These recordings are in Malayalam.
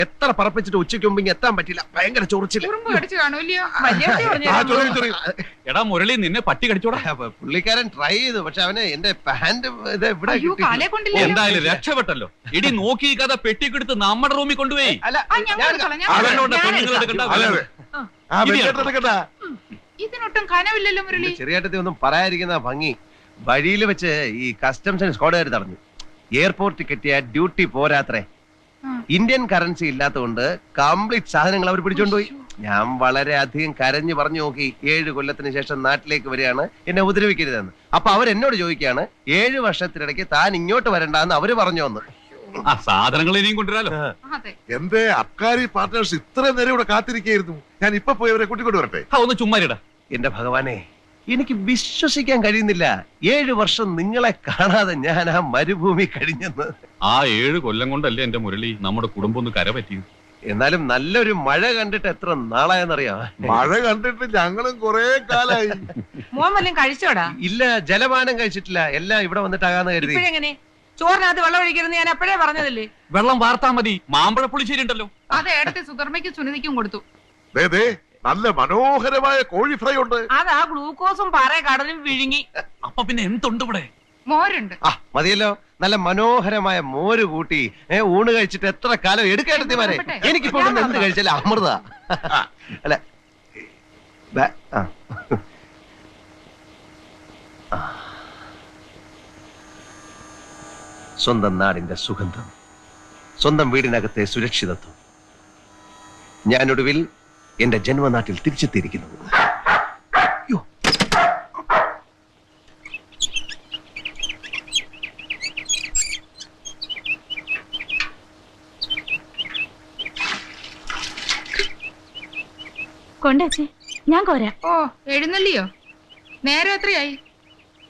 എത്ര പറപ്പിച്ചിട്ട് ഉച്ചയ്ക്ക് മുമ്പ് ഇങ്ങ് എത്താൻ പറ്റില്ല. ഭയങ്കര ചൊറിച്ചില്. എടാ മുരളി, നിന്നെ പട്ടി കടിച്ചോടാ. പുള്ളിക്കാരൻ ട്രൈ ചെയ്തു, പക്ഷെ അവന് എന്റെ പാന്റ് ഇത് ഇവിടെ എന്തായാലും രക്ഷപ്പെട്ടല്ലോ. ഇടി നോക്കി കഥ പെട്ടിക്കെടുത്ത് നമ്മുടെ റൂമിൽ കൊണ്ടുപോയി. ഇതിനൊട്ടും കനവില്ലല്ലോ മുരളി. ചെറിയേട്ടത്തി ഒന്നും പറയാതിരിക്കുന്ന ഭംഗി. വഴിയിൽ വെച്ച് ഈ കസ്റ്റംസ് ആൻഡ് സ്ക്വാഡുകാർ തടഞ്ഞു. എയർപോർട്ടിൽ കിട്ടിയ ഡ്യൂട്ടി പോരാത്രേ. ഇന്ത്യൻ കറൻസി ഇല്ലാത്തതുകൊണ്ട് കംപ്ലീറ്റ് സാധനങ്ങൾ അവർ പിടിച്ചോണ്ടുപോയി. ഞാൻ വളരെ അധികം കരഞ്ഞു പറഞ്ഞു നോക്കി. 7 കൊല്ലത്തിന് ശേഷം നാട്ടിലേക്ക് വരികയാണ്, എന്നെ ഉപദ്രവിക്കരുതെന്ന്. അപ്പൊ അവരെന്നോട് ചോദിക്കുകയാണ്, 7 വർഷത്തിനിടയ്ക്ക് താൻ ഇങ്ങോട്ട് വരണ്ടെന്ന് അവര് പറഞ്ഞു വന്ന്. സാധനങ്ങൾ ഇനിയും കൊണ്ടുവരാലോ. എന്റെ അബ്കാരി പാർട്ട്നേഴ്സ് ഇത്രയും നേരം ഇവിടെ കാത്തിരിക്കായിരുന്നു. ഞാൻ ഇപ്പൊ പോയി അവരെ കൂട്ടിക്കൊണ്ട് വരട്ടെ. ഒന്ന് ചുമ്മാരിടാ. എന്റെ ഭഗവാനെ, എനിക്ക് വിശ്വസിക്കാൻ കഴിയുന്നില്ല. 7 വർഷം നിങ്ങളെ കാണാതെ ഞാൻ ആ മരുഭൂമി കഴിഞ്ഞെന്ന്. ആ 7 കൊല്ലം കൊണ്ടല്ലേ എന്റെ മുരളി നമ്മുടെ കുടുംബം ഒന്ന് കര പറ്റിയത്. എന്നാലും നല്ലൊരു മഴ കണ്ടിട്ട് എത്ര നാളായെന്നറിയാം. മഴ കണ്ടിട്ട് ഞങ്ങളും കൊറേ കാലായി. മോൻ വല്ലതും കഴിച്ചോടാ? ഇല്ല, ജലപാനം കഴിച്ചിട്ടില്ല. എല്ലാം ഇവിടെ വന്നിട്ടാകാന്ന് കരുതി. എങ്ങനെ ചോറിനകത്ത് വെള്ളം ഒഴിക്കരുന്ന് ഞാൻ എപ്പോഴേ പറഞ്ഞതല്ലേ? വെള്ളം വാർത്താ മതി. മാമ്പഴ പുളിശ്ശേരി ഉണ്ടല്ലോ, അത് ഏടത്തെ സുധർമ്മയ്ക്കും സുനിധിക്കും കൊടുത്തു. നല്ല മനോഹരമായ കോഴി ഫ്രൈ ഉണ്ട്. അതാ ഗ്ലൂക്കോസും പാറ കടലും വിഴുങ്ങി. അപ്പൊ പിന്നെ എന്തുണ്ട് ഇവിടെ? മോരുണ്ട്. മതിയല്ലോ. നല്ല മനോഹരമായ മോര് കൂട്ടി ഊണ് കഴിച്ചിട്ട് എത്ര കാലം എടുക്കേണ്ടതിമാരെ. എനിക്കിപ്പോ എന്ത് കഴിച്ചാലും അമൃത. അല്ല, സ്വന്തം നാടിന്റെ സുഗന്ധം, സ്വന്തം വീടിനകത്തെ സുരക്ഷിതത്വം. ഞാനൊടുവിൽ എന്റെ ജന്മനാട്ടിൽ തിരിച്ചെത്തിയിരിക്കുന്നു. കൊണ്ടേ ഞാൻ കോരാ. ഓ, എഴുന്നള്ളിയോ? നേരെ എത്രയായി?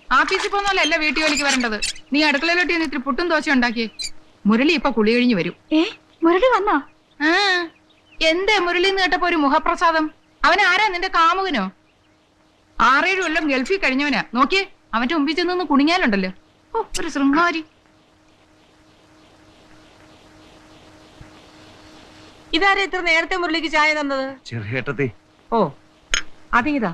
ആഫീസിൽ പോന്നല്ല വീട്ടു ജോലിക്ക് വരേണ്ടത്. നീ അടുക്കളയിലോട്ട് ഇത്തിരി പുട്ടും ദോശ ഉണ്ടാക്കിയേ. മുരളി ഇപ്പൊ കുളി കഴിഞ്ഞു വരും. മുരളി വന്നോ? എന്തേ മുരളി എന്ന് കേട്ടപ്പോ ഒരു മുഖപ്രസാദം? അവൻ ആരാ? നിന്റെ കാമുകനോ? 6-7 കൊല്ലം ഗൾഫിൽ കഴിഞ്ഞവനാ. നോക്കിയേ, അവന്റെ മുമ്പിൽ ചെന്നൊന്ന് കുണിങ്ങാലുണ്ടല്ലോ. ഓ, ഒരു ശൃംഗാരി. ഇതാരാ ഇത്ര നേരത്തെ മുരളിക്ക് ചായ തന്നത്? ചെറിയേട്ടത്തി. ഓ, അതിതാ